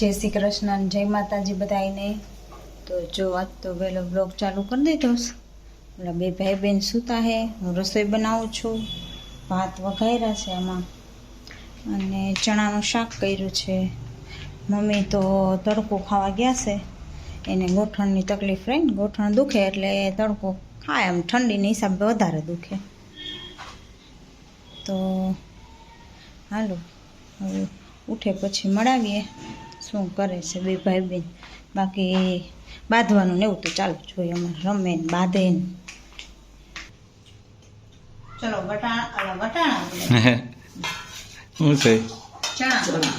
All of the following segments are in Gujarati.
જય શ્રી કૃષ્ણ, જય માતાજી બધાને। તો જો આજ તો વહેલો બ્લોગ ચાલુ કરી દીધો છે। ઓલા બે ભાઈ બહેન સૂતા હે, હું રસોઈ બનાવું છું। ભાત વઘાર્યા છે આમાં અને ચણાનું શાક કર્યું છે। મમ્મી તો તડકો ખાવા ગયા છે, એને ગોઠણની તકલીફ રહી ને, ગોઠણ દુખે એટલે તડકો ખાય, આમ ઠંડીના હિસાબે વધારે દુખે। તો હાલો હવે ઉઠે પછી મળાવીએ શું કરે છે બે ભાઈ બેન। બાકી બાંધવાનું ને એવું તો ચાલુ જ હોય, અમારે રમે ને બાંધે ને। ચલો વટાણા શું છે?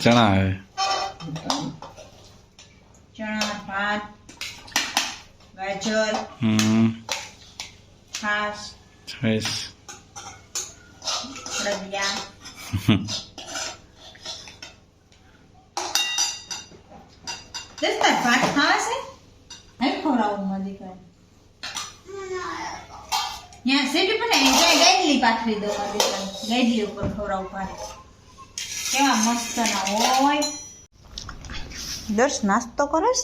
ચણા હે, ચણા, ભાત, ગાજર, છાશ, અડદિયા, ભાત ખાવા છે? હવે ખવડાવું મારી દીકરા ત્યાં સીટી પર ગાઈડલી પાથરી દો મારી દીકરા, ગાઈડલી ઉપર ખવડાવું ભાત। કેવા મસ્ત ના હોય। દર્શ નાસ્તો કરસ?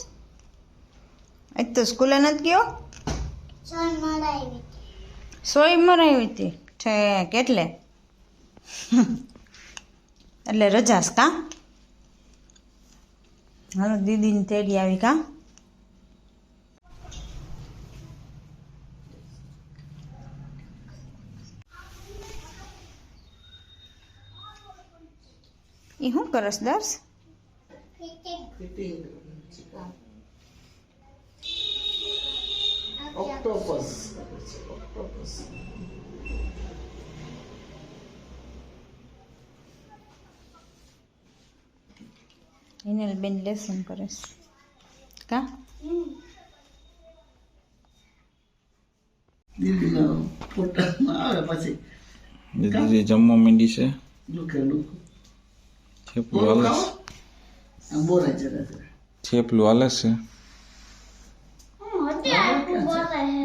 આજ તો સ્કૂલે નથી ગયો? સોય મરાવી હતી છે કેટલે? એટલે રજાસ કા? હાલો દીદીને તેડી આવી કા? એ શું કરસ દર્શ? ઓક્ટોપસ હિનલ બેન લેસન કરસ કા? દીદીનો પોટામાં આવે પછી દીદી જમવા માંડી છે। દુખે થેપલું હાલે છે, બોરા જરા થેપલું હાલે છે।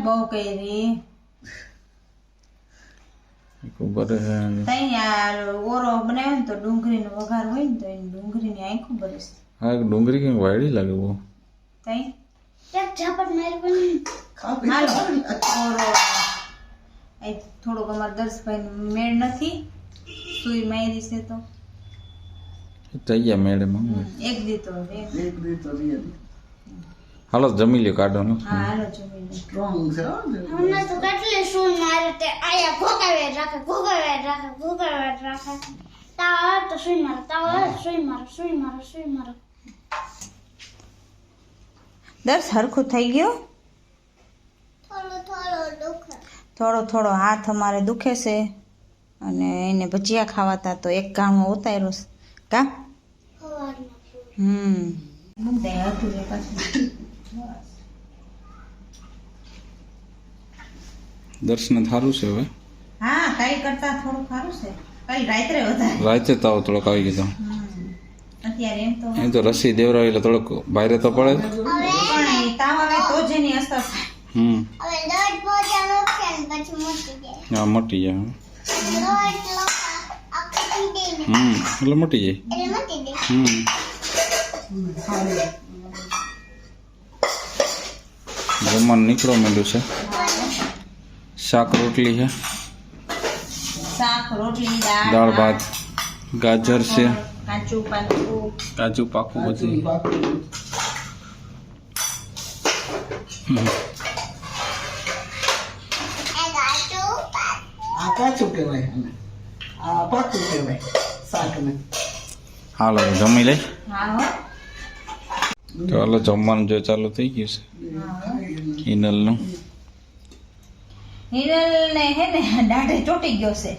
બહુ કરી ખબર હે તઈ યાર ઓરો બનાવ્યો ને તો ડુંગળીનો વઘાર હોય ને તો એની ડુંગળીની આંખું બરસ। હા ડુંગળી કઈ વાયડી લાગે બહુ। તઈ એક ઝાપટ મારી બની હાલો ઓરો એ થોડોક અમારા દર્શભાઈ મેળ નથી, સુઈ મારી છે તો તૈયા મેડમ એક દીતો એક દી તો રિયલ હાલો જમી લ્યો કાઢો ને। હા હાલો જમી લો। સ્ટ્રોંગ છે હો ને। હમણાં તો કેટલી સૂઈ મારે તે આયા ભોગાવે રાખે તાવ આવે તો સૂઈ મારે, તાવ આવે તો સૂઈ મારે। દર્શ હરખું થઈ ગયો? થોડો થોડો હાથ અમારે દુખે છે અને એને ભજીયા ખાવાતા તો એક ગામમાં ઉતાર્યો છે કા? દર્શન થારું છે હવે? હા કાઈ કરતા થોડું સારું છે, કાઈ રાત્રે વધારે, રાતે તાવ થોડોક આવી ગયો। અત્યારે એમ તો એ તો રસી દેવરાવી એટલે થોડોક બહાર તો પડે જ। પણ તાવ આવે તો જ એની અસર થાય। હવે દોઢ ભોજન ઓકે ને પછી મોટી જાય હા મટી જાય। દોઢ આખી દે એટલે મટી જાય। એટલે મોટી દે જમવાનું નીકળવા માંડ્યું છે। શાક રોટલી છે, શાક રોટલી દાળ ભાત, ગાજર છે, કાચું પાકું કાજુ પાકું બધી। આ કાચું કહેવાય અને આ પાકું કહેવાય શાકને। હાલો જમી લે। હા હો તો હાલો જમવાનું જો ચાલુ થઈ ગયું છે હિનલનું। હિરલ ને હે ને દાઢે ચોટી ગયો છે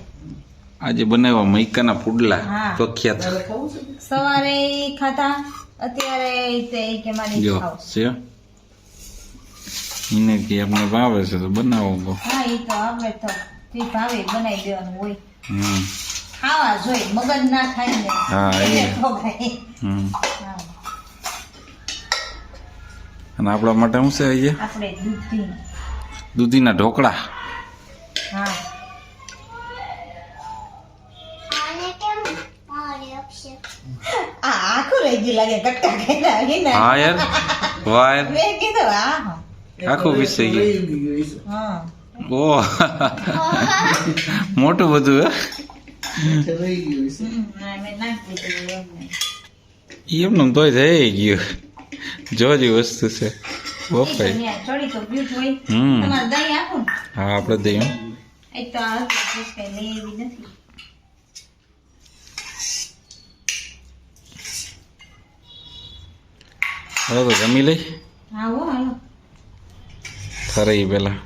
આજે બનાવ્યા મૈકાના પુડલા હા। પ્રખ્યાત। ખાવું છે સવારે ખાતા, અત્યારે તે કે મારી જો ખાવ। છે એને કે આપણે ભાવે છે તો બનાવો। હા એ તો આપણે તો તે ભાવે બનાવી દેવાનું હોય, હમ ખાવા જોઈ, મગજ ના થાય ને હા, એ. એટલે ખવાય। હમ હા અને આપણા માટે શું છે આજે? આપણે દૂધી દૂધીના ઢોકળા। હા આને કેમ મારે અક્ષર આ આખું રહી ગયું લાગે કટકા કર્યા હે ને હા યાર વાહ યાર મેં કીધું હા હા આખું પીસાઈ ગયું રહી ગયું હશે. હા ઓહ મોટું બધું હે રહી ગયું હશે. મેં નાખી દીધું એમને. એમનું તોય થઈ ગયું જોજી વસ્તુ છે એ તો બફાઈ ન્યા ચડી તો ગયું જ હોય હમ તમારે દહીં આપો ને હા આપણે દઈએ એક તો આ હતું એટલે કઈ લઈ એવી નથી હવે તો જમી લઈ હા હો હાલો થરાઈ પેલા